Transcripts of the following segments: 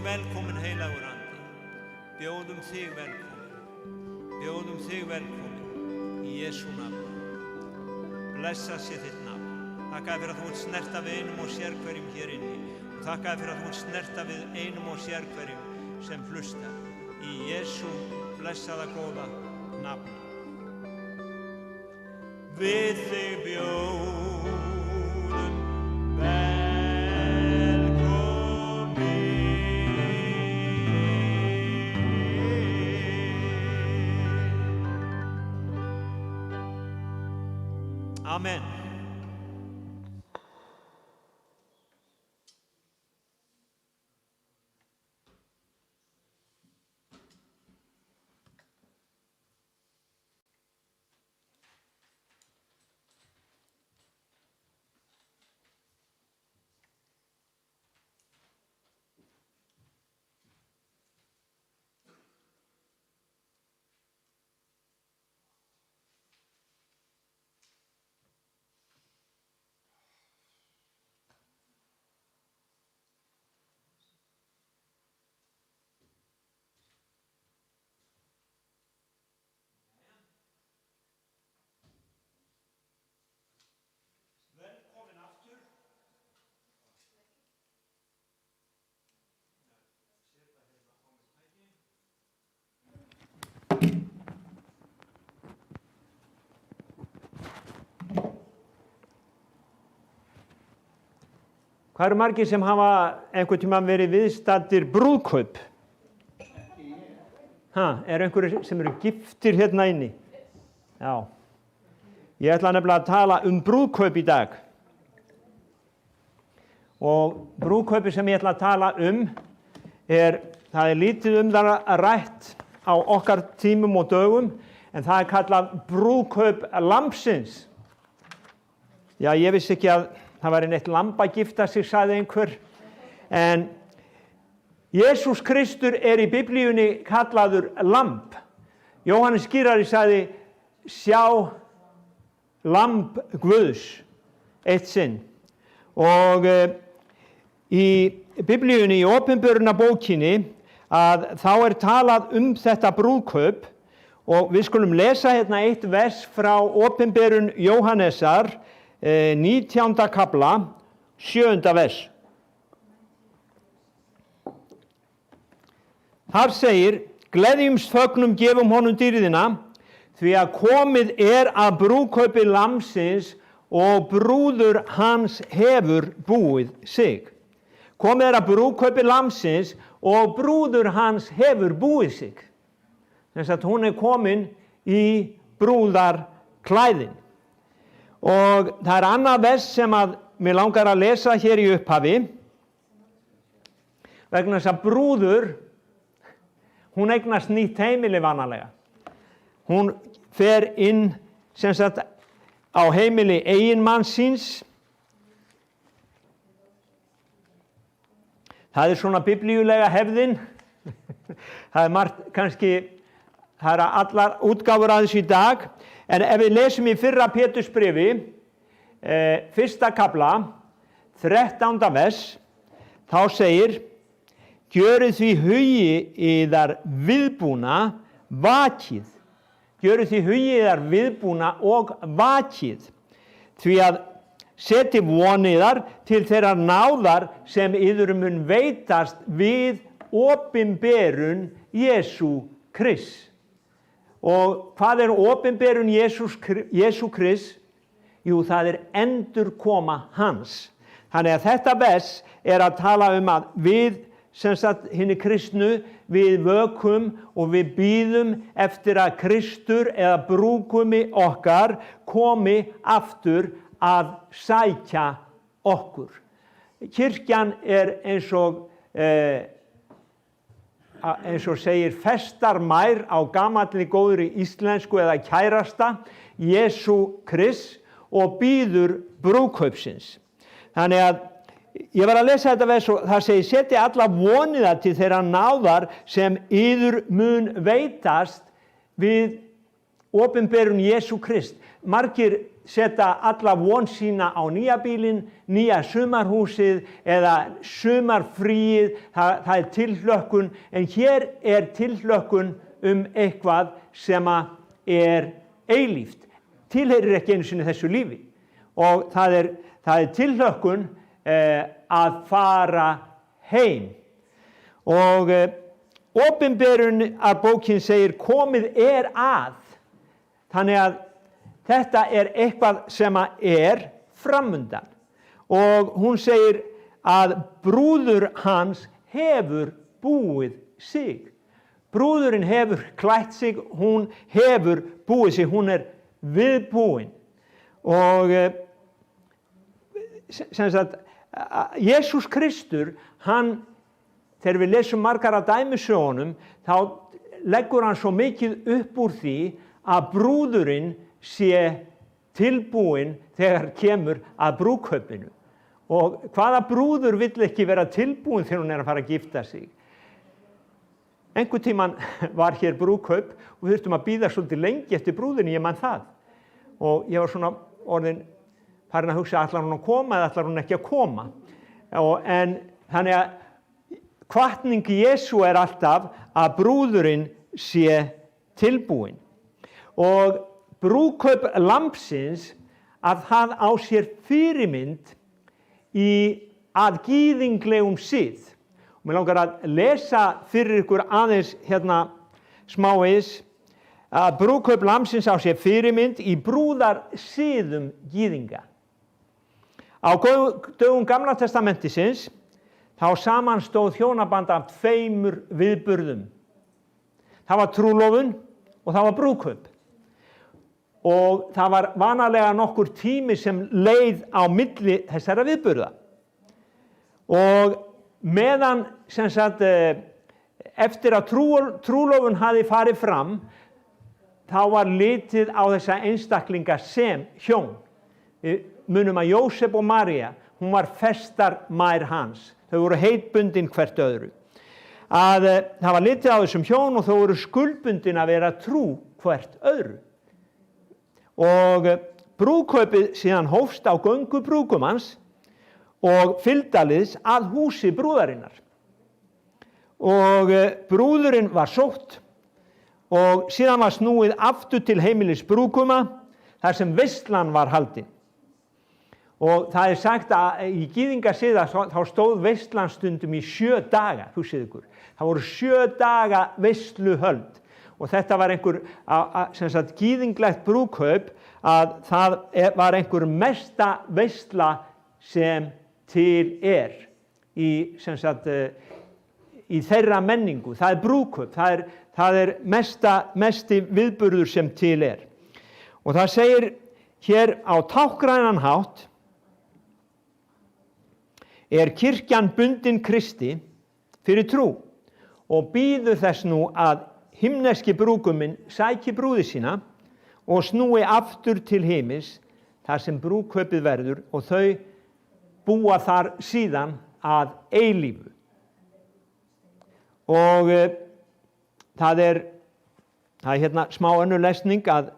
þig velkomin, heilagur andi. Bjóðum þig velkomin. Bjóðum þig velkomin í Jesú nafni. Blessa sé þitt nafn. Þakka fyrir að þú vilt snerta við einum og sérhverjum hér inni. Og þakka fyrir að þú vilt snerta við einum og sérhverjum sem hlusta. Í Jesú blessaða góða nafni. Við þig bjóðum velkomin. Amen. Hvað eru margir sem hafa einhvern tímann verið viðstaddir brúðkaup? Er einhverjir sem eru giftir hérna inni? Já. Ég ætla nefnilega að tala brúðkaup í dag. Og brúðkaupi sem ég ætla að tala það er lítið það rætt á okkar tímum og dögum, en það er kallað brúðkaup lambsins. Já, ég vissi ekki að það væri neitt lamb að gifta sig, sagði einhver. En Jesús Kristur í Biblíunni kallaður lamb. Jóhannes skírari sagði, sjá lamb Guðs eitt sinn. Og í Biblíunni, í Opinberunarbókinni, að þá talað þetta brúðkaup, og við skulum lesa hérna eitt vers frá Opinberun Jóhannesar, 19. kafla, 7. vers. Þar segir, gleðjumst fögnum gefum honum dýrðina, því að komið að brúðkaupi lambsins og brúður hans hefur búið sig. Komið að brúðkaupi lambsins og brúður hans hefur búið sig. Þess að hún komin í brúðarklæðin. Og það annað vers sem að mér langar að lesa hér í upphafi, vegna þess að brúður, hún eignast nýtt heimili vanalega. Hún fer inn sem sagt á heimili eiginmanns síns. Það svona biblíulega hefðin. Það margt kannski, það allar útgáfur að þessu í dag. En ef við lesum í fyrra Pétursbréfi, 1. kafla, 13. vers, þá segir, gjörið því hugi yðar viðbúna vakið. Gjörið því hugi yðar viðbúna og vakið. Því að seti von yðar til þeirrar náðar sem yður mun veitast við opinberun Jesú Krists. Og hvað opinberun Jesú Krists? Jú, það endurkoma hans. Þannig að þetta vers að tala að við, sem sagt hinni kristnu, við vökum og við bíðum eftir að Kristur eða brúðgumi okkar komi aftur að sækja okkur. Kirkjan eins og segir festarmær á gamalli góðri íslensku eða kærasta, Jesú Krists, og býður brúðkaupsins. Þannig að ég var að lesa þetta vers og það segir, seti alla voniða til þeirra náðar sem yður mun veitast við opinberun Jesú Krist. Margir setja alla von sína á nýja bílinn, nýja sumarhúsið eða sumarfríið, það tilhlökkun, en hér tilhlökkun eitthvað sem eilíft, tilheyrir ekki einu sinni þessu lífi. Og það er tilhlökkun að fara heim. Og opinberun af bókin segir komið að. Þannig að þetta eitthvað sem framundan. Og hún segir að brúður hans hefur búið sig. Brúðurinn hefur klætt sig, hún hefur búið sig, hún viðbúin. Og sem sagt, Jesús Kristur, þegar við lesum margar af dæmisögunum, þá leggur hann svo mikið upp úr því að brúðurinn sé tilbúin þegar kemur að brúðkaupinu. Og hvaða brúður vill ekki vera tilbúin þegar hún að fara að gifta sig? Einhvern tímann var hér brúðkaup og við þurftum að bíða svolítið lengi eftir brúðinni, ég man það. Og ég var svona farin að hugsa, ætlar hún að koma eða ætlar hún ekki að koma? En þannig að hvatning Jesú alltaf að brúðurinn sé tilbúin. Og brúðkaup lambsins, að það á sér fyrirmynd að gyðinglegum sið. Og mér langar að lesa fyrir ykkur aðeins smávegis að brúðkaup lambsins á sér fyrirmynd í brúðarsiðum gyðinga. Á dögum Gamla testamentisins þá samanstóð hjónaband af 2 viðburðum. Það var trúlofun og það var brúðkaup. Og það var vanalega nokkur tími sem leið á milli þessara viðburða. Og meðan sem sagt eftir að trúlofun hafði farið fram, þá var litið á þessa einstaklinga sem hjón. Við munum að Jósef og María, hún var festarmær hans. Þau voru heitbundin hvert öðru. Það var litið á þessum hjón og þau voru skuldbundin að vera trú hvert öðru. Og brúðkaupið síðan hófst á göngu brúðgumans og fylgdaliðs að húsi brúðarinnar. Og brúðurinn var sótt og síðan var snúið aftur til heimilis brúðguma þar sem veislan var haldin. Og það sagt að í gyðingasiða þá stóð veislan stundum í 7 daga, hugsið ykkur. Það voru 7 daga veisluhöld. Og þetta var sem sagt gyðinglegt brúðkaup, að það var einhver mesta veisla sem til sem sagt, í þeirra menningu. Það brúðkaup, það mesti viðburður sem til Og það segir hér á táknrænan hátt, kirkjan bundin Kristi fyrir trú og bíður þess nú að himneski brúðguminn sæki brúði sína og snúi aftur til himins þar sem brúðkaupið verður og þau búa þar síðan að eilífu. Og það er hérna smá önnur lesning að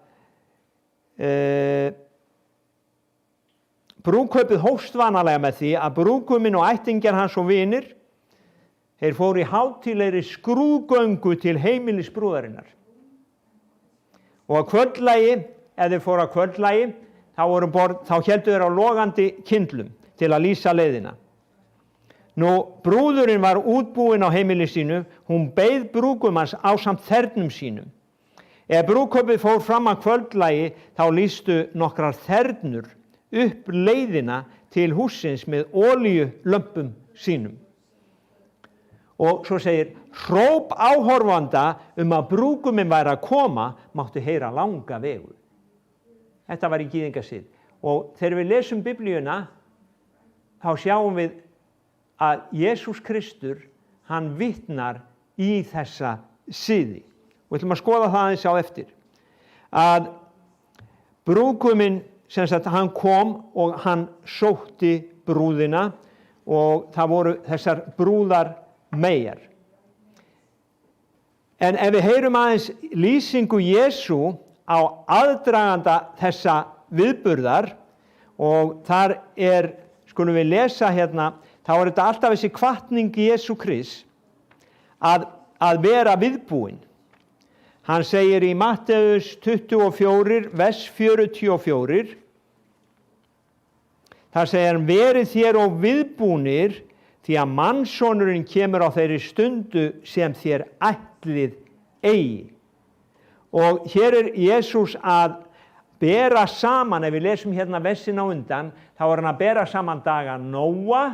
brúðkaupið hófst vanalega með því að brúðguminn og ættingjar hans og vinir, þeir fóru í hátíðlegri skrúðgöngu til heimilis brúðarinnar. Og að kvöldlagi, ef þeir fóru að kvöldlagi, þá héldu þeir á logandi kyndlum til að lýsa leiðina. Nú, brúðurinn var útbúinn á heimili sínu, hún beið brúðgumans ásamt þernum sínum. Ef brúðkaupið fór fram að kvöldlagi, þá lýstu nokkrar þernur upp leiðina til hússins með olíulömpum sínum. Og svo segir, hróp áhorfanda að brúðguminn væri að koma, máttu heyra langa vegu. Þetta var í gyðingasið. Og þegar við lesum Biblíuna, þá sjáum við að Jesús Kristur, hann vitnar í þessa siði. Og við ætlum að skoða það aðeins á eftir. Að brúðguminn, sem sagt, hann kom og hann sótti brúðina og það voru þessar brúðarmeyjar. En ef við heyrum aðeins lýsingu Jesú á aðdraganda þessa viðburðar og þar skulum við lesa hérna, þá þetta alltaf þessi hvatning Jesú Krist að vera viðbúinn. Hann segir í Matteus 24, vers 44, þar segir hann, verið þér og viðbúnir, því að mannssonurinn kemur á þeirri stundu sem þér ætlið eigi. Og hér Jesús að bera saman, ef við lesum hérna versin á undan, þá hann að bera saman daga Nóa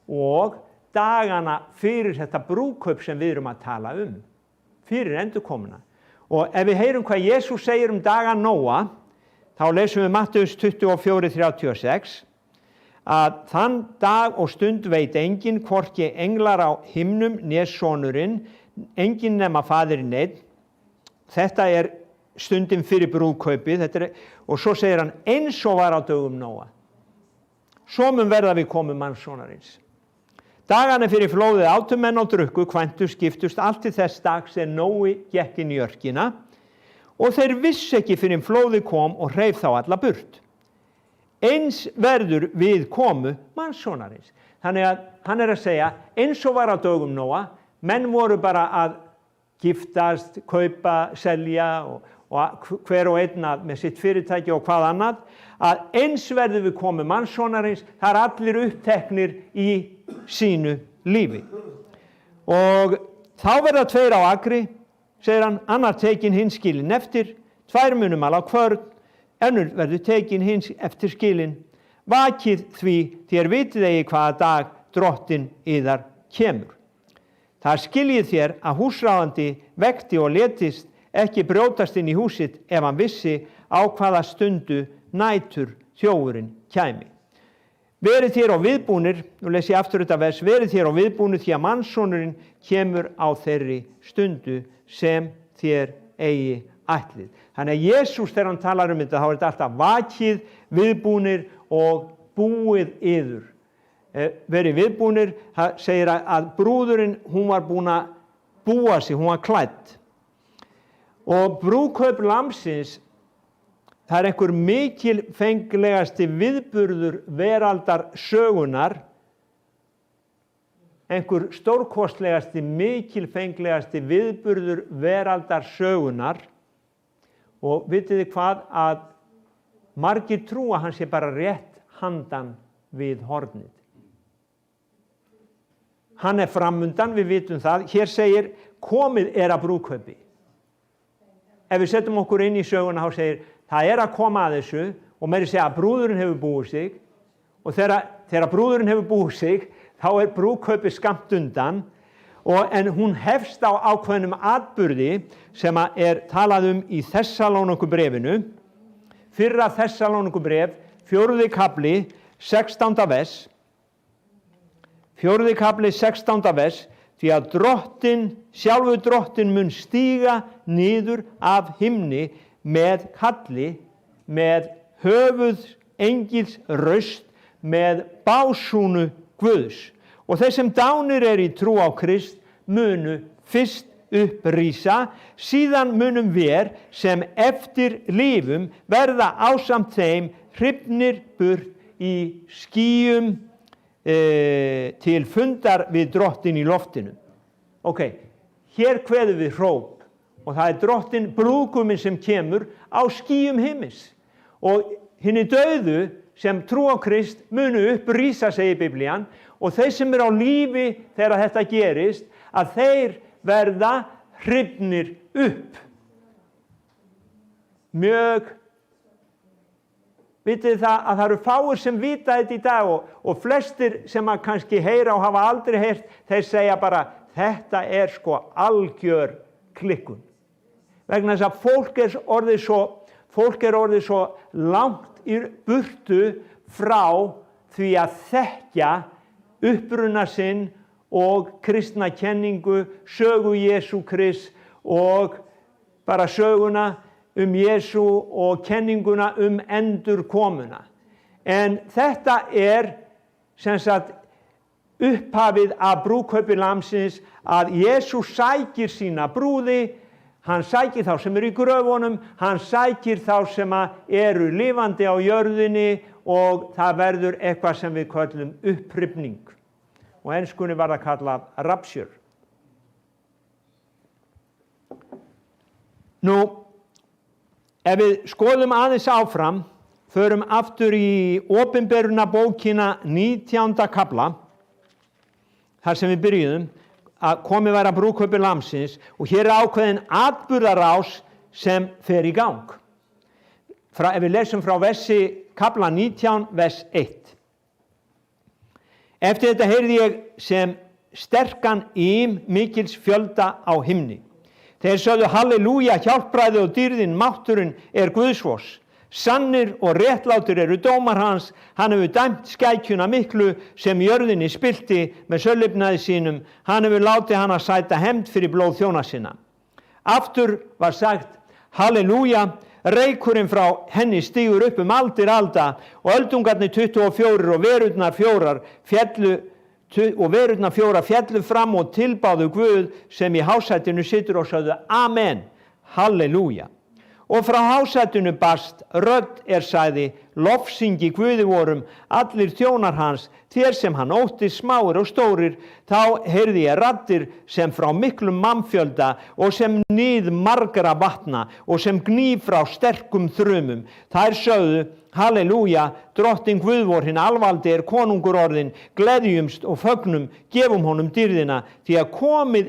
og dagana fyrir þetta brúðkaup sem við erum að tala fyrir endurkomuna. Og ef við heyrum hvað Jesús segir daga Nóa, þá lesum við Matteus 24, 36, að þann dag og stund veit enginn, hvorki englar á himnum né sonurinn, enginn nema faðirinn einn. Þetta stundin fyrir brúðkaupið, og svo segir hann, eins og var á dögum Nóa. Svo mun verða við komu mannssonarins. Dagana fyrir flóðið átu menn og drukku, kvæntust, giftust, allt til þess dags Nói gekk inn í örkina, og þeir vissu ekki fyrir flóðið kom og hreif þá alla burt. Eins verður við komu mannssonarins. Þannig að hann að segja, eins og var á dögum Nóa, menn voru bara að giftast, kaupa, selja og hver og einn með sitt fyrirtæki og hvað annað, að eins verður við komu mannssonarins, það allir uppteknir í sínu lífi. Og þá verða tveir á akri, segir hann, annar tekinn hinn skilinn eftir, tvær munu mala kvörn, önnur verður tekinn hinn eftir skilinn. Vakið því þér vitið eigi hvaða dag drottinn yðar kemur. Það skiljið þér að húsráðandi vekti og letist ekki brjótast inn í húsið ef hann vissi á hvaða stundu nætur þjófurinn kæmi. Verið þér og viðbúnir, nú les ég aftur þetta vers, verið þér og viðbúnir því að mannssonurinn kemur á þeirri stundu sem þér eigi ætlið. Þannig að Jesús þegar hann talar þetta, þá þetta alltaf vakið, viðbúnir og búið yður. Verið viðbúnir, það segir að brúðurinn, hún var búin að búa sig, hún var klædd. Og brúðkaup lambsins, það einhver mikilfenglegasti viðburður veraldar sögunar, einhver stórkostlegasti, mikilfenglegasti viðburður veraldar sögunar, og vitið þið hvað, að margir trúa hann sé bara rétt handan við hornið. Hann framundan, við vitum það, hér segir, komið að brúðkaupi. Ef við setjum okkur inn í söguna, þá segir, það að koma að þessu, og meiri segja að brúðurinn hefur búið sig, og þegar brúðurinn hefur búið sig, þá brúðkaupi skammt undan, en hún hefst á ákveðnum atburði sem talað í Þessalónikubréfinu, fyrra Þessalónikubréf, 4. kafli, 16. vers, 4. kafli, 16. vers, því að sjálfur drottinn mun stíga niður af himni með kalli, með höfuð engils raust, með básúnu Guðs. Og þeir sem dánir í trú á Krist munu fyrst upprísa, síðan munum við sem eftir lifum verða ásamt þeim hrifnir burt í skýjum til fundar við drottinn í loftinu. Ok, hér kveður við hróp, og það drottinn brúðguminn sem kemur á skýjum himins. Og hinni dauðu sem trú á Krist munu upprísa, segir Biblían, og þeir sem á lífi þegar þetta gerist, að þeir verða hrifnir upp. Mjög vitið það að það eru fáir sem vita þetta í dag, og flestir sem kannski heyra og hafa aldrei heyrt, þeir segja bara, þetta sko algjör klikkun. Vegna þess að fólk orðið svo langt í burtu frá því að þekkja uppruna sinn og kristna kenningu, sögu Jesú Krist og bara söguna Jesú og kenninguna endurkomuna. En þetta sem sagt upphafið af brúðkaupi lambsins, að Jesú sækir sína brúði, Hann sækir þá sem eru í gröfunum, hann sækir þá sem eru lifandi á jörðinni og það verður eitthvað sem við köllum upprifning. Og enskunni var það kallað rapture. Nú, ef við skoðum aðeins áfram, förum aftur í Opinberunarbókina 19. kafla, þar sem við byrjuðum, að komið væri að brúðkaupi lambsins og hér ákveðin atburðarás sem fer í gang. Ef við lesum frá kafla 19, vers 1. Eftir þetta heyrði ég sem sterkan mikils fjölda á himni. Þeir sögðu halleluja, hjálpræði og dýrðin, mátturinn Guðsvors. Sannir og réttlátir eru dómar hans, hann hefur dæmt skækjuna miklu sem jörðinni spillti með sölvlifnaði sínum, hann hefur látið hana sæta hefnd fyrir blóð þjóna sinna. Aftur var sagt, halleluja, reykurinn frá henni stígur upp aldir alda og öldungarnir 24 og verurnar 4 féllu fram og tilbáðu Guð sem í hásætinu situr og sögðu amen, halleluja. Og frá hásætinu barst rödd sagði, lofsyngi Guði vorum, allir þjónar hans, þér sem hann óttist smáir og stórir, þá heyrði ég raddir sem frá miklum mannfjölda og sem nið margra vatna og sem gný frá sterkum þrumum. Þær sögðu, halleluja, drottinn Guð vor hinn alvaldi konungur orðinn, gleðjumst og fögnum, gefum honum dýrðina, því að komið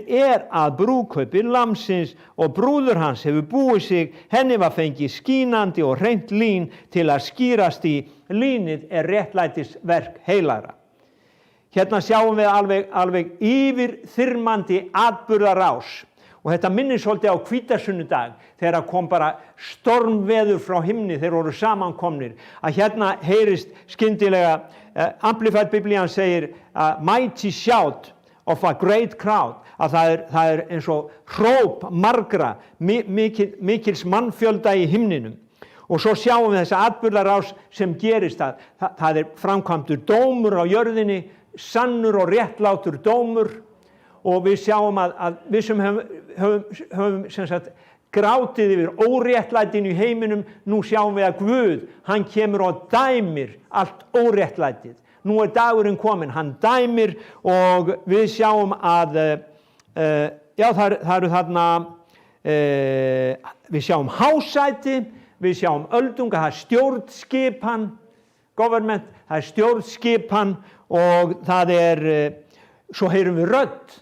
að brúðkaupi lambsins og brúður hans hefur búið sig, henni var fengið skínandi og hreint lín til að skýrast í, línið réttlætisverk heilagra. Hérna sjáum við alveg yfirþyrmandi atburðarás. Og þetta minnir svolítið á hvítasunnudag þegar kom bara stormveður frá himni, þeir voru samankomnir. Að hérna heyrist skyndilega, Amplified Biblían segir mighty shout of a great crowd, að það eins og hróp margra, mikils mannfjölda í himninum. Og svo sjáum við þessa atburðarás sem gerist að það framkvæmdur dómur á jörðinni, sannur og réttlátur dómur. Og við sjáum að við sem höfum sem sagt, grátið yfir óréttlætinu í heiminum, nú sjáum við að Guð, hann kemur og dæmir allt óréttlætið. Nú dagurinn kominn, hann dæmir og við sjáum að, það eru þarna, við sjáum hásæti, við sjáum öldunga, það stjórnskipan, government, það stjórnskipan og það svo heyrum við rödd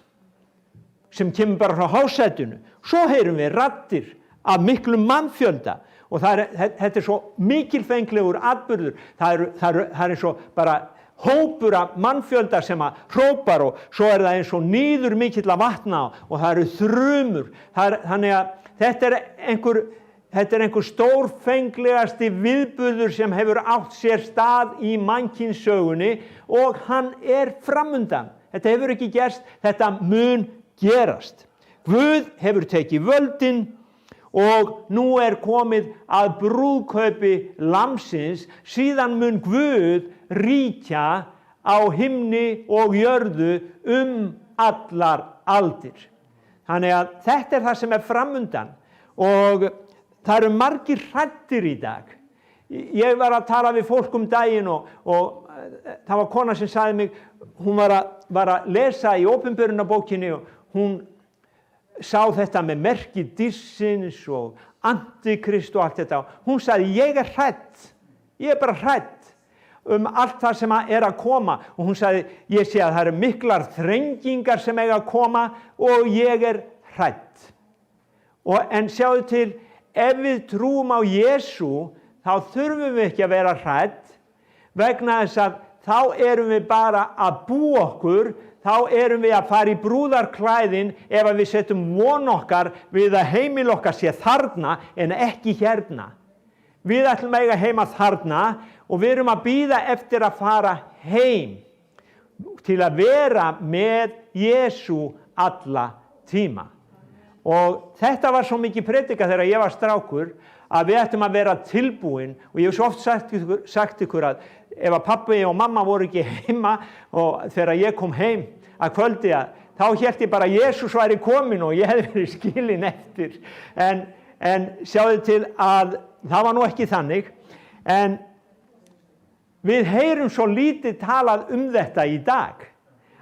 sem kemur bara frá hásætinu. Svo heyrum við raddir af miklum mannfjölda og þetta svo mikilfenglegur atburður. Það er eins og bara hópur af mannfjölda sem hrópar og svo það eins og niður mikill að vatna og það eru þrumur. Þannig að þetta er einhver stórfenglegasti viðburður sem hefur átt sér stað í mannkynssögunni og hann framundan. Þetta hefur ekki gerst, þetta mun gerast. Guð hefur tekið völdin og nú komið að brúðkaupi lambsins, síðan mun Guð ríkja á himni og jörðu allar aldir. Þannig að þetta það sem framundan og það eru margir hræddir í dag. Ég var að tala við fólk daginn og það var kona sem sagði mig, hún var að lesa í Opinberunarbókinni og hún sá þetta með merki dýrsins og antikrist og allt þetta. Hún sagði, ég hrædd, ég bara hrædd allt það sem að koma. Og hún sagði, ég sé að það eru miklar þrengingar sem eiga að koma og ég hrædd. En sjáðu til, ef við trúum á Jesú, þá þurfum við ekki að vera hrædd, vegna þess að þá erum við bara að búa okkur, þá erum við að fara í brúðarklæðin ef við setjum von okkar við að heimil okkar sé þarna en ekki hérna. Við ætlum að eiga heima þarna og við erum að bíða eftir að fara heim til að vera með Jesú alla tíma. Og þetta var svo mikið predika þegar ég var strákur að við ættum að vera tilbúin og ég hef svo oft sagt ykkur að ef að pabbi og mamma voru ekki heima og þegar ég kom heim að kvöldi þá hélt ég bara að Jesús væri kominn og ég hefði verið skilinn eftir. En sjáðu til að það var nú ekki þannig. En við heyrum svo lítið talað þetta í dag,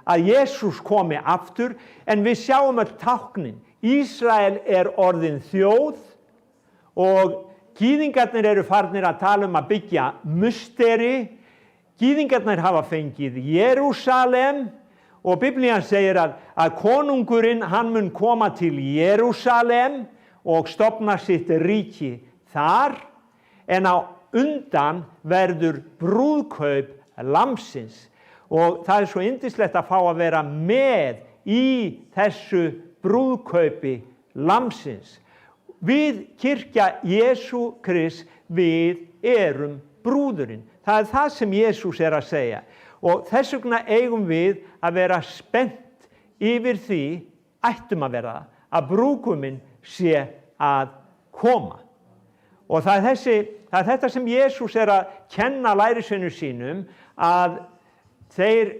að Jesús komi aftur, en við sjáum öll táknin. Ísrael orðin þjóð og gyðingarnir eru farnir að tala að byggja musteri. Gyðingarnir hafa fengið Jerúsalem og Biblían segir að konungurinn hann mun koma til Jerúsalem og stofna sitt ríki þar, en á undan verður brúðkaup lambsins. Og það svo yndislegt að fá að vera með í þessu brúðkaupi lambsins. Við kirkja Jesú Krist, við erum brúðurinn. Það það sem Jesús að segja. Og þess vegna eigum við að vera spennt yfir því, ættum að vera það, að brúðguminn sé að koma. Og það er þetta sem Jesús að kenna lærisveinum sínum, að þeir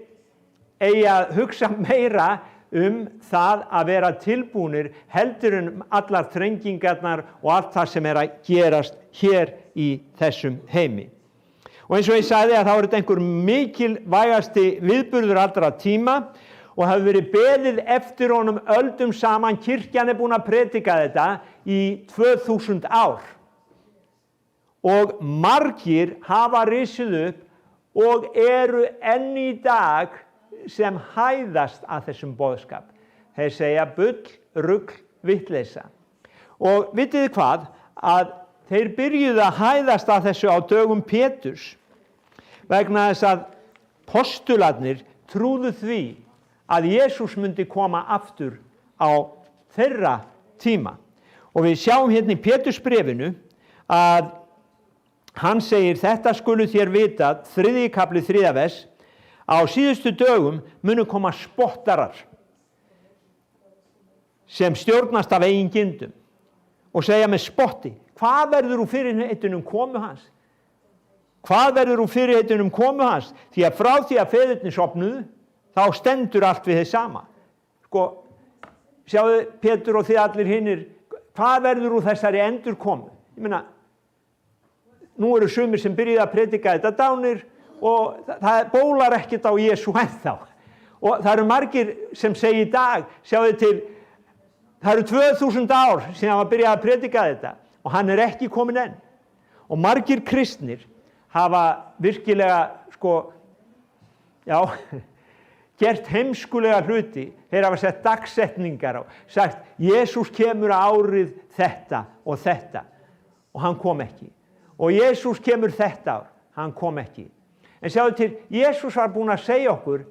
eigi að hugsa meira það að vera tilbúnir heldur en allar þrengingarnar og allt það sem að gerast hér í þessum heimi. Og eins og ég sagði að þá þetta einhver mikilvægasti viðburður allra tíma og hafi verið beðið eftir honum öldum saman. Kirkjan búin að predika þetta í 2000 ár. Og margir hafa risið upp og eru enn í dag sem hæðast að þessum boðskap. Þeir segja bull, rugl, vitleysa. Og vitið hvað? Að þeir byrjuðu að hæðast að þessu á dögum Péturs vegna þess að postularnir trúðu því að Jesús myndi koma aftur á þeirra tíma. Og við sjáum hérna í Pétursbréfinu að hann segir þetta skulu þér vita, 3. kafli 3. vers, á síðustu dögum munu koma spottarar sem stjórnast af eigin gindum og segja með spotti, hvað verður úr fyrirheitunum komu hans? Hvað verður úr fyrirheitunum komu hans? Því að frá því að feðurnir sofnuðu, þá stendur allt við þið sama. Sko, sjáðu Pétur og þið allir hinnir, hvað verður úr þessari endurkomu? Ég meina, nú eru sumir sem byrjuðu að predika þetta dánir og það bólar ekkert á Jesú ennþá. Og það eru margir sem segja í dag, sjáðu til, það eru 2000 ár síðan hann byrjaði að predika þetta og hann ekki kominn enn. Og margir kristnir hafa virkilega, gert heimskulega hluti. Þeir hafa sett dagsetningar og sagt, Jesús kemur árið þetta og þetta og hann kom ekki. Og Jesús kemur þetta ár, hann kom ekki. En sjáðu til, Jesús var búinn að segja okkur,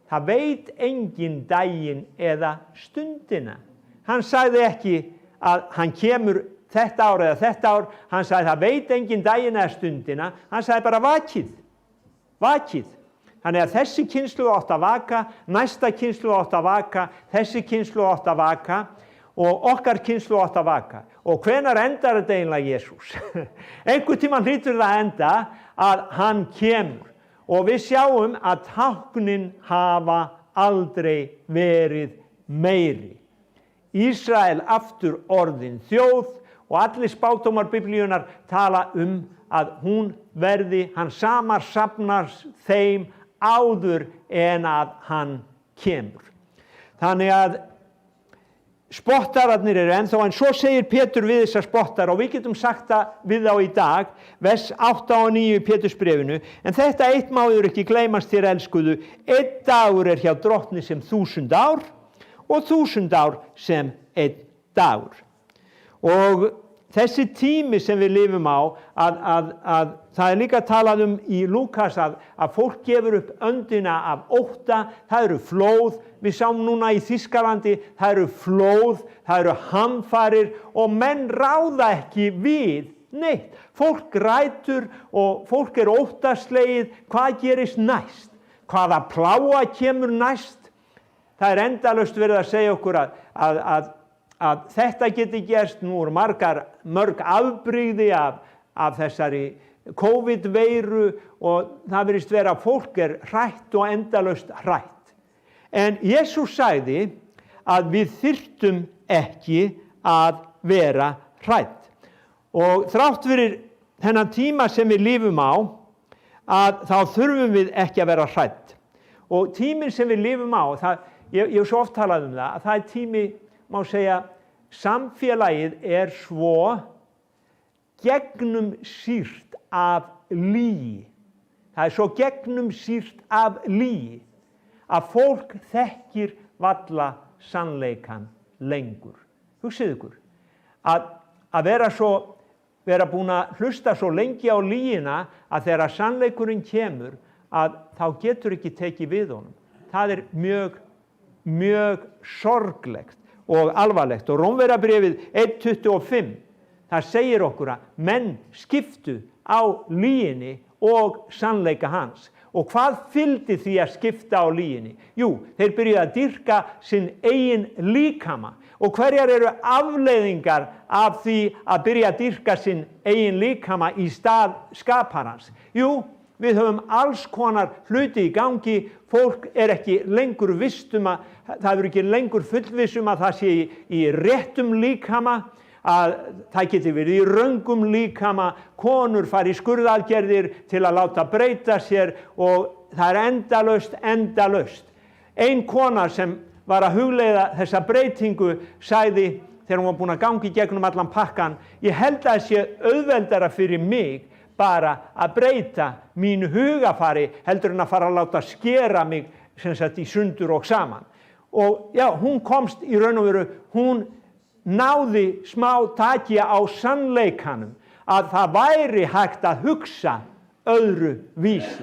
það veit enginn daginn eða stundina. Hann sagði ekki að hann kemur þetta ár eða þetta ár, hann sagði það veit enginn daginn eða stundina, hann sagði bara vakið. Þannig að þessi kynslóð átt að vaka, næsta kynslóð átt að vaka, þessi kynslóð átt að vaka og okkar kynslóð átt að vaka. Og hvenær endar þetta eiginlega Jesús? Einhvern tímann hlýtur það enda að hann kemur. Og við sjáum að táknin hafa aldrei verið meiri. Ísrael aftur orðin þjóð og allir spádómar Biblíunnar tala að hún verði, hann samar safnar þeim áður en að hann kemur. Þannig að spottararnir ennþá, en svo segir Pétur við þessar spottar og við getum sagt það við þá í dag, vers 8 og 9 í Pétursbréfinu, en þetta eitt máður ekki gleymast þér elskuðu, einn dagur hjá drottni sem 1000 ár og 1000 ár sem einn dagur. Og þessi tími sem við lifum á, að það líka talað í Lúkas að fólk gefur upp öndina af ótta, það eru flóð, við sáum núna í Þýskalandi, það eru flóð, það eru hamfarir og menn ráða ekki við neitt. Fólk grætur og fólk óttaslegið, hvað gerist næst? Hvaða plága kemur næst? Það endalaust verið að segja okkur að þetta geti gerst, nú eru mörg afbrigði af þessari COVID-veiru og það virðist vera að fólk hrætt og endalaust hrætt. En Jesús sagði að við þyrftum ekki að vera hrædd. Og þrátt fyrir þennan tíma sem við lifum á, að þá þurfum við ekki að vera hrædd. Og tíminn sem við lifum á, ég hef svo oft talað það, að það tími, má segja, samfélagið svo gegnumsýrt af lygi. Það svo gegnumsýrt af lygi að fólk þekkir varla sannleikann lengur. Hugsið ykkur, að vera búin að hlusta svo lengi á lygina að þegar sannleikurinn kemur að þá getur ekki tekið við honum. Það mjög, mjög sorglegt og alvarlegt. Og Rómverjabréfið 1:25, það segir okkur að menn skiptu á lyginni og sannleika hans. Og hvað fylgdi því að skipta á lyginni? Jú, þeir byrjuðu að dýrka sinn eigin líkama. Og hverjar eru afleiðingar af því að byrja að dýrka sinn eigin líkama í stað skaparans? Jú, við höfum alls konar hluti í gangi. Fólk ekki lengur visst það ekki lengur fullviss að það sé í réttum líkama, að það geti verið í röngum líkama, konur fari í skurðaðgerðir til að láta breyta sér og það endalaust. Ein kona sem var að hugleiða þessa breytingu sagði þegar hún var búin að ganga í gegnum allan pakkan, ég held að það sé auðveldara fyrir mig bara að breyta mínu hugafari heldur en að fara að láta skera mig í sundur og saman. Og já, hún komst í raun og veru, hún náði smá taki á sannleikanum að það væri hægt að hugsa öðru vísi.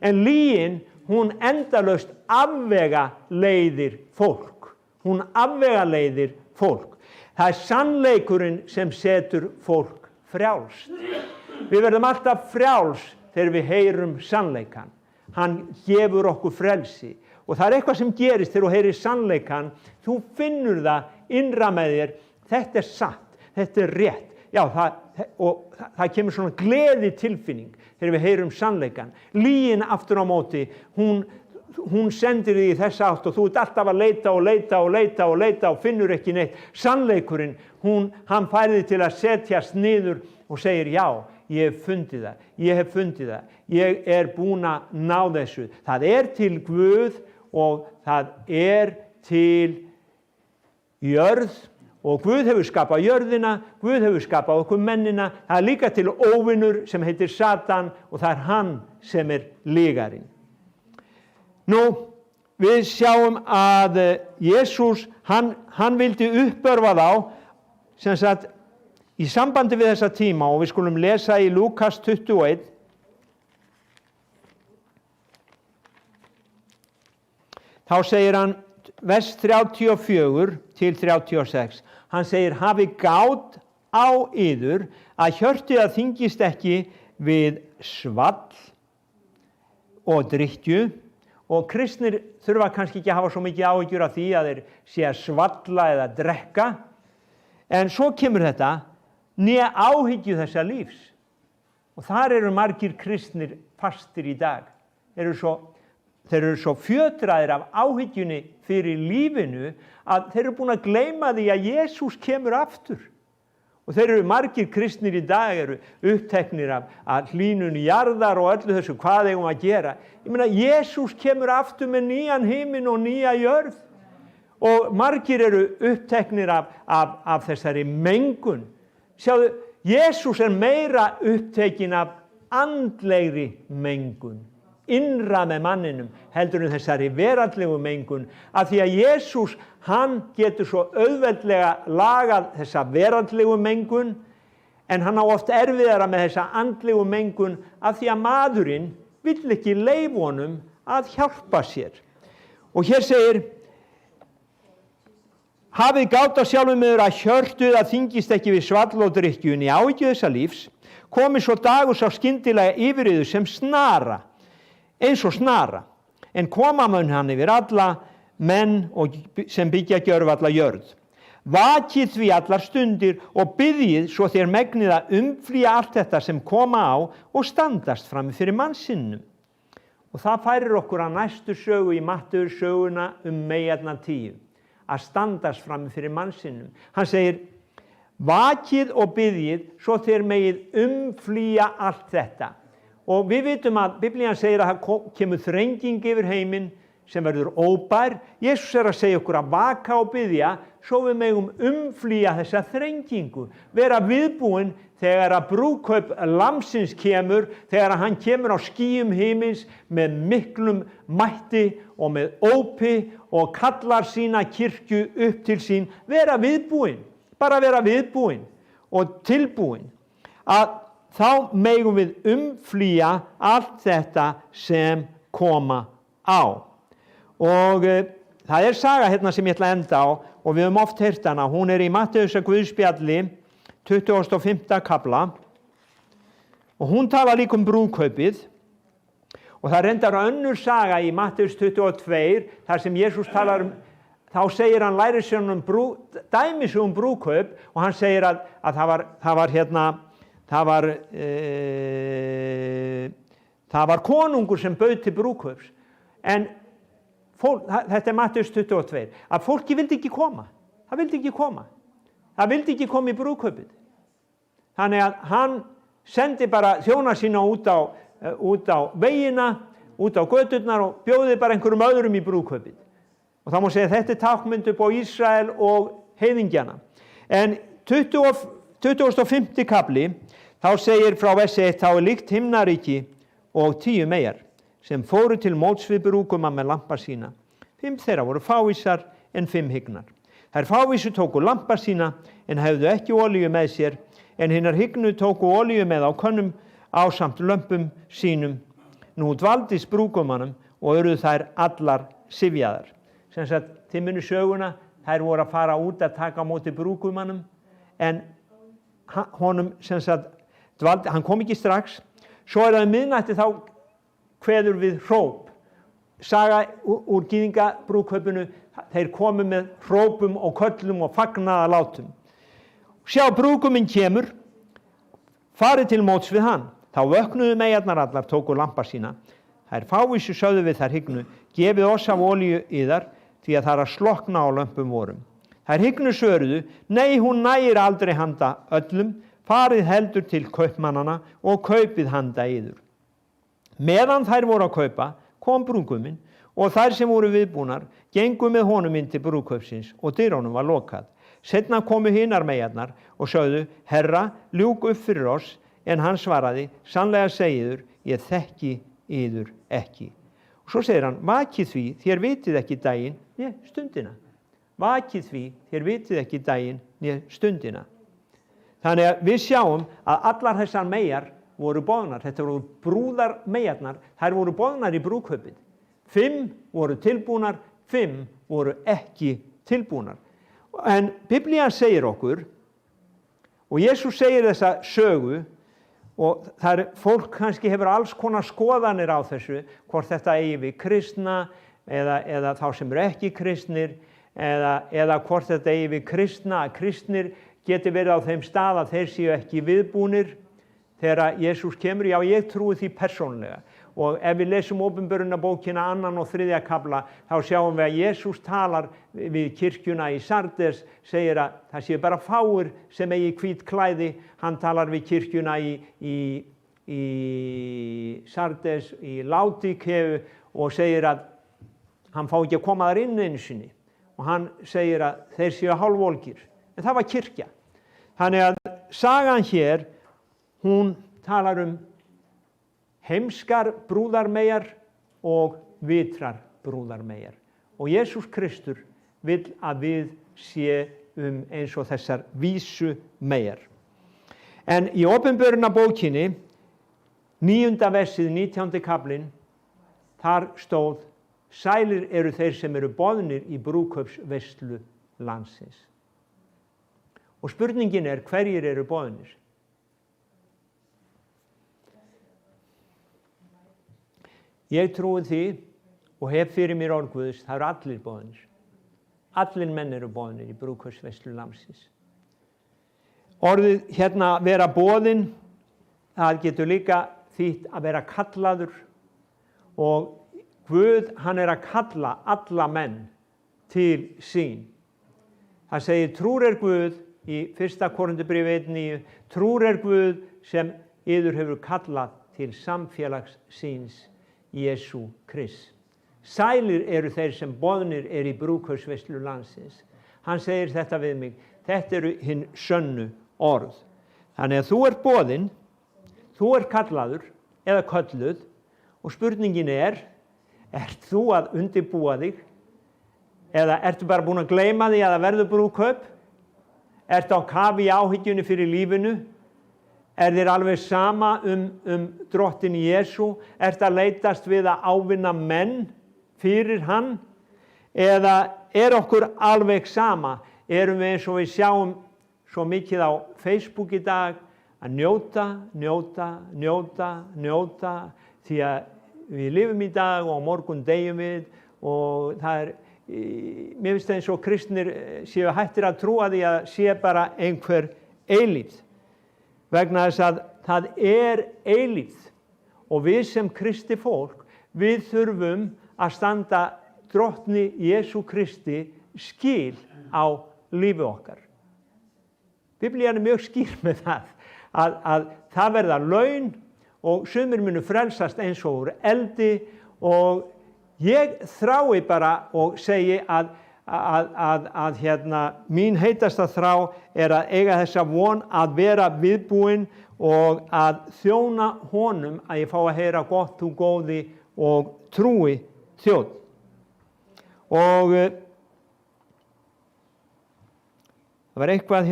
En lygin, hún endalaust afvegaleiðir fólk. Hún afvegaleiðir fólk. Það sannleikurinn sem setur fólk frjálst. Við verðum alltaf frjáls þegar við heyrum sannleikan. Hann gefur okkur frelsi. Og það eitthvað sem gerist þegar þú heyrir sannleikan, þú finnur það innra með þér, þetta satt, þetta rétt. Já, það kemur svona gleði tilfinning þegar við heyrum sannleikan. Lygin aftur á móti, hún sendir þig í þessa átt og þú ert alltaf að leita og finnur ekki neitt. Sannleikurinn, hann fær þig til að setjast niður og segir já, ég hef fundið það, ég búin að ná þessu. Það til Guð og það til jörð og Guð hefur skapað jörðina, Guð hefur skapað okkur mennina, það líka til óvinur sem heitir Satan og það hann sem lygarinn. Nú, við sjáum að Jesús, hann vildi uppörva þá, sem sagt, í sambandi við þessa tíma og við skulum lesa í Lúkas 21. Þá segir hann, vers 34 til 36, hann segir, hafi gát á yður að hjörtið að þyngist ekki við svall og drykkju, og kristnir þurfa kannski ekki að hafa svo mikið áhyggjur af því að þeir sé að svalla eða drekka, en svo kemur þetta, né áhyggju þessa lífs. Og þar eru margir kristnir fastir í dag. Þeir eru svo fjötraðir af áhyggjunni fyrir lífinu að þeir eru búin að gleyma því að Jesús kemur aftur. Og þeir eru margir kristnir í dag eru uppteknir af hlýnun jarðar og öllu þessu, hvað eigum að gera. Ég meina, Jesús kemur aftur með nýjan himinn og nýja jörð. Og margir eru uppteknir af þessari mengun. Sjáðu, Jesús meira upptekinn af andlegri mengun, innra með manninum, heldur þessari veraldlegu mengun, af því að Jesús, hann getur svo auðveldlega lagað þessa veraldlegu mengun, en hann á oft erfiðara með þessa andlegu mengun, af því að maðurinn vill ekki leyfa honum að hjálpa sér. Og hér segir, hafið gát á sjálfum yður að hjörtuð að þyngist ekki við svall og drykkju, né áhyggju þessa lífs, komi svo dagur sá skyndilega yfir yður sem snara, eins og snara, en koma mun hann yfir alla menn sem byggja gjörvalla jörð. Vakið því allar stundir og biðjið svo þér megnið að umflýja allt þetta sem koma á og standast frammi fyrir mannsinnum. Og Og það færir okkur að næstu sögu í Mattheus söguna meyjarnar 10, að standast frammi fyrir mannsinnum. Hann segir, vakið og biðjið svo þér megið umflýja allt þetta. Og við vitum að Biblían segir að það kemur þrenging yfir heiminn sem verður óbær. Jesús að segja okkur að vaka og biðja svo við megum umflýja þessa þrengingu. Vera viðbúin þegar að brúðkaup lambsins kemur, þegar að hann kemur á skýjum himins með miklum mætti og með ópi og kallar sína kirkju upp til sín. Vera viðbúin, bara vera viðbúin og tilbúin að þá megum við umflýja allt þetta sem koma á. Og það saga hérna sem ég ætla að enda á og við höfum oft heyrt hana. Hún í Matteusar Guðspjalli 25. kafla og hún talar líka brúðkaupið og það reyndar önnur saga í Matteus 22 þar sem Jesús talar þá segir hann lærisveinunum dæmis brúðkaup og hann segir að það var konungur sem bauð til brúðkaups en þetta Matteus 22 að fólki vildi ekki koma. Það vildi ekki koma í brúðkaupið. Þannig að hann sendi bara þjóna sína út á vegina, út á göturnar og bjóði bara einhverjum öðrum í brúðkaupið. Og þá má segja að þetta tákmynd upp á Ísrael og heiðingjana. En 25. kafli þá segir frá versi 1 þá líkt himnaríki og 10 meyjar sem fóru til móts við brúðguma með lampa sína. 5 þeirra voru fávísar en 5 hygnar. Þær fávísu tóku lampa sína en hefðu ekki olíu með sér, en hinar hygnu tóku olíu með á könnum ásamt lömpum sínum. Nú dvaldist brúðgumanum og urðu þær allar syfjaðar. Sem sagt, þið munu söguna, þær voru að fara út að taka á móti brúðgumanum, en honum sem sagt dvaldi, hann kom ekki strax. Svo það miðnætti þá kveður við hróp. Saga úr gyðingabrúðkaupinu, þeir komu með hrópum og köllum og fagnaðarlátum. Sjá, brúðguminn kemur, farið til móts við hann. Þá vöknuðu meyjarnar allar, tóku lampa sína. Þær fávísu sögðu við þær hygnu, gefið oss af olíu yðar, því að það að slokna á lömpum vorum. Þær hygnu svöruðu, nei, hún nægir aldrei handa öllum, farið heldur til kaupmannana og kaupið handa yður. Meðan þær voru að kaupa, kom brúðguminn og þær sem voru viðbúnar gengu með honum inn til brúðkaupsins og dyrunum var lokað. Seinna komu hinar meyjarnar og sögðu, Herra, ljúk upp fyrir oss, en hann svaraði, sannlega segiður, ég þekki yður ekki. Og svo segir hann, vakið því, þér vitið ekki daginn, né stundina. Vakið því, þér vitið ekki daginn, né stundina. Þannig að við sjáum að allar þessar meyjar voru boðnar, þetta voru brúðar meyjarnar, þær voru boðnar í brúðkaupið. 5 voru tilbúnar, 5 voru ekki tilbúnar. En Biblían segir okkur, og Jesús segir þessa sögu, og það fólk kannski hefur alls konar skoðanir á þessu, hvort þetta eigi við kristna, eða þá sem eru ekki kristnir, eða hvort þetta eigi við kristna, að kristnir geti verið á þeim stað að þeir séu ekki viðbúnir, þegar Jesús kemur, já ég trúi því persónlega. Og ef við lesum Åpenbarunarbókina 2. og 3. kafla, þá sjáum við að Jesús talar við kirkjuna í Sardes, segir að það séu bara fáir sem eigi hvít klæði. Hann talar við kirkjuna í Sardes, í Laodíkeu og segir að hann fá ekki að koma þar inn einu sinni. Og hann segir að þeir séu hálfvolgir. En það var kirkja. Þannig að sagan hér, hún talar heimskar brúðarmeyjar og vitrar brúðarmeyjar. Og Jesús Kristur vill að við séum eins og þessar vísu meyjar. En í Åpenbarunarbókinni, 9. versið, 19. kaflinn, þar stóð, sælir eru þeir sem eru boðnir í brúðkaupsveislu landsins. Og spurningin hverjir eru boðnir? Ég trúi því og hef fyrir mér orð Guðs, það eru allir boðnir. Allir menn eru boðnir í brúðkaupsveislu landsins. Orðið hérna vera boðin, það getur líka þýtt að vera kallaður og Guð, hann að kalla alla menn til sín. Það segir trúr Guð í 1. Korinthubréfi 1:9, trúr Guð sem yður hefur kallað til samfélags síns Jesú Krist. Sælir eru þeir sem boðnir í brúðkaupsveislu landsins. Hann segir þetta við mig, þetta eru hinn sönnu orð. Þannig að þú boðinn, þú kallaður eða kölluð og spurningin ert þú að undirbúa þig eða ertu bara búin að gleyma því að það verður brúðkaup? Ertu á kafi í áhyggjunni fyrir lífinu? Þér alveg sama drottinn Jesú? Ertu að leitast við að ávinna menn fyrir hann? Eða okkur alveg sama? Erum við eins og við sjáum svo mikið á Facebook í dag að njóta því að við lifum í dag og á morgun deyjum við og það mér finnst eins og kristnir séu hættir að trúa því að sé bara einhver eilífð vegna þess að það eilífð og við sem kristi fólk við þurfum að standa drottni Jesú Kristi skil á lífi okkar. Biblían mjög skýr með það að það verða laun og sumir munu frelsast eins og úr eldi og ég þrái bara og segi að mín heitasta þrá að eiga þessa von að vera viðbúin og að þjóna honum að ég fá að heyra gott þú góði og trúi þjóð. Og það var eitthvað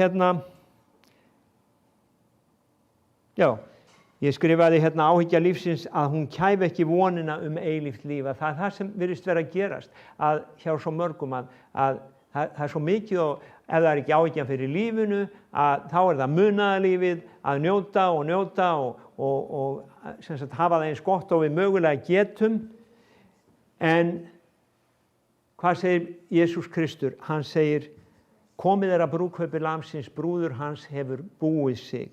ég skrifaði áhyggja lífsins að hún kæfi ekki vonina eilíft líf. Það það sem virðist vera að gerast að hjá svo mörgum að það svo mikið og ef það ekki áhyggjan fyrir lífinu að þá það munaðarlífið að njóta og sem sagt hafa það eins gott og við mögulega getum. En hvað segir Jesús Kristur? Hann segir komið að brúðkaupi lamsins, brúður hans hefur búið sig.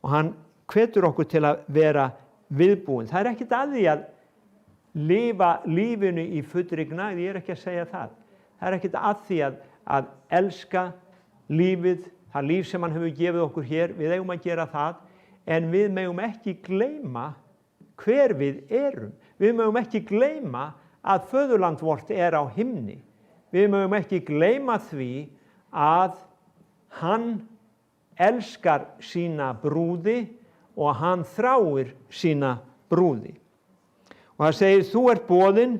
Og hann hvetur okkur til að vera viðbúin. Það ekkert að því að lifa lífinu í fullri gnægð, ég ekki að segja það. Það ekkert að því að elska lífið, það líf sem hann hefur gefið okkur hér, við eigum að gera það, en við megum ekki gleyma hver við erum. Við megum ekki gleyma að föðurland vort á himni. Við megum ekki gleyma því að hann elskar sína brúði og hann þráir sína brúði. Og það segir, þú boðinn,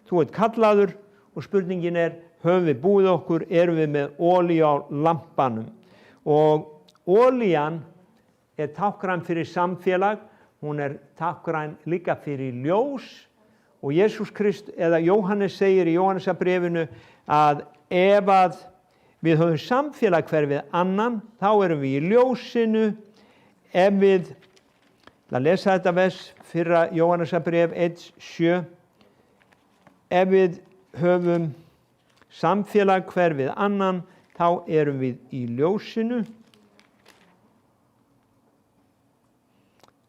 þú kallaður og spurningin höfum við búið okkur, erum við með olíu á lampanum. Og olían táknræn fyrir samfélag, hún táknræn líka fyrir ljós og Jesús Krist, eða Jóhannes segir í Jóhannesarbréfinu að ef að við höfum samfélag hver við annan, þá erum við í ljósinu. Ef við, að lesa þetta vers, fyrra Jóhannesarbréf 1:7, ef við höfum samfélag hver við annan, þá erum við í ljósinu.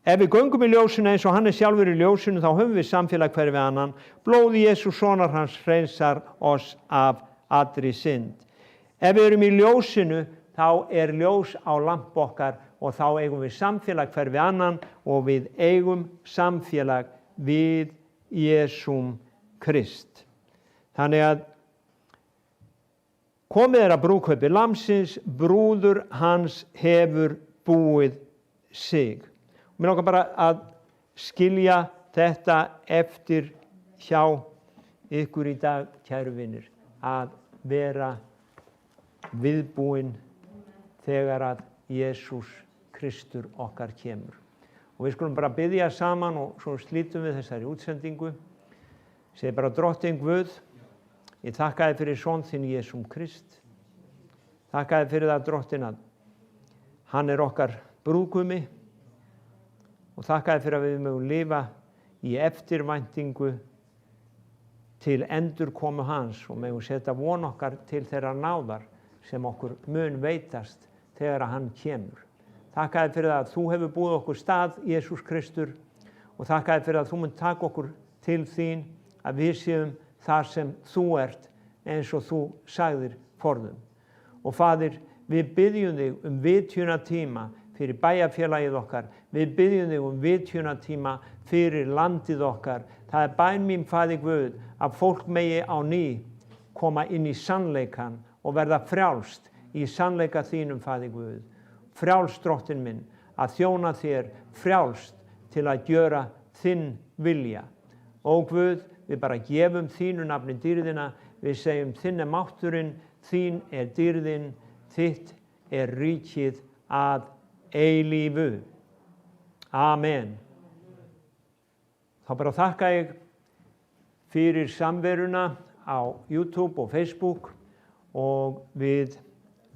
Ef við göngum í ljósinu eins og hann sjálfur í ljósinu, þá höfum við samfélag hver við annan. Blóð Jesú sonar hans hreinsar oss af allri synd. Ef við erum í ljósinu, þá ljós á lamp okkar og þá eigum við samfélag hver við annan og við eigum samfélag við Jesúm Krist. Þannig að komið að brúðkaupi lamsins, brúður hans hefur búið sig. Mér langar bara að skilja þetta eftir hjá ykkur í dag, kæru vinir, að vera viðbúin þegar að Jesús Kristur okkar kemur. Og við skulum bara biðja saman og svo slítum við þessari útsendingu. Segir bara drottinn Guð, ég þakka þér fyrir son þinn Jesúm Krist. Þakka þér fyrir það drottinn að hann okkar brúðgumi og þakka þér fyrir að við mögum lifa í eftirvæntingu til endurkomu hans og megum setja von okkar til þeirra náðar sem okkur mun veitast þegar að hann kemur. Þakka þér fyrir að þú hefur búið okkur stað, Jesús Kristur, og þakka þér fyrir að þú mun taka okkur til þín að við séum þar sem þú ert eins og þú sagðir forðum. Og Faðir, við biðjum þig vitjunartíma fyrir bæjarfélagið okkar. Við biðjum þig vitjunartíma fyrir landið okkar. Það bæn mín, Faðir Guð, að fólk megi á ný koma inn í sannleikan og verða frjálst í sannleika þínum, Faðir Guð. Frjálst, Drottinn minn, að þjóna þér, frjálst til að gjöra þinn vilja. Ó Guð, við bara gefum þínu nafni dýrðina, við segjum þinn mátturinn, þín dýrðin, þitt ríkið að eilífu. Amen. Þá bara þakka ég fyrir samveruna á YouTube og Facebook og við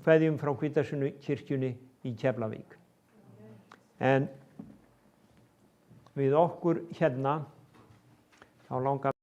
kveðjum frá Hvítasunnu kirkjunni í Keflavík. En við okkur hérna þá langar